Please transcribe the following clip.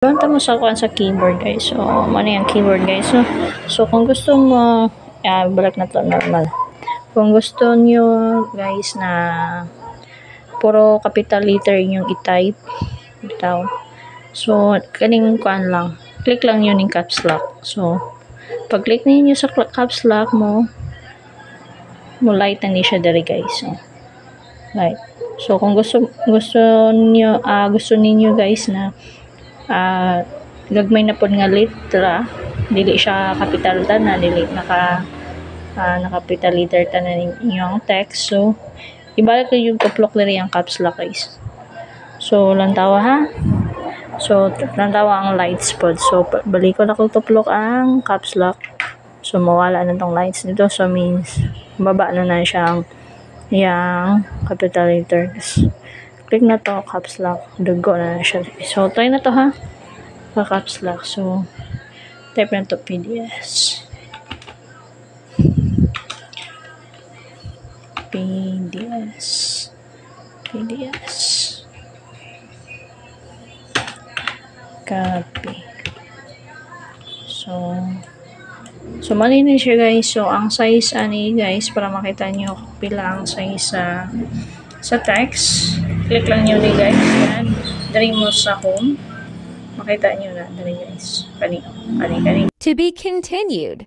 Banta mo sa kuan sa keyboard guys. So, ano yung keyboard guys. So kung gusto mo, balik na to normal. Kung gusto nyo guys na puro capital letter yung i-type, bitaw. So, kaning kuan lang. Click lang yun yung caps lock. So, pag click ninyo sa caps lock mo light na ni siya dari guys. So, light. So, kung gusto ninyo guys na gagmay na pod nga letra, dili siya capital tanan, dili naka capital letter tanan yung text. So ibalik ko yung tuplok diri ang caps lock guys. So lantawa ha. So lantawa ang lights pod. So balik ko na kung tuplok ang caps lock. So mawala na tong lights dito. So means baba na siyang yung capital letter. Click na to, caps lock. Dugo na siya. So, try na to ha. Caps lock. So, type na to PDS. PDS. PDS. Copy. So malinis siya guys. So, ang size ani guys, para makita nyo pila ang size sa text. Click lang nyo ni guys. Yan. Dari mo sa home. Makita nyo na. Dari guys. Kani. To be continued.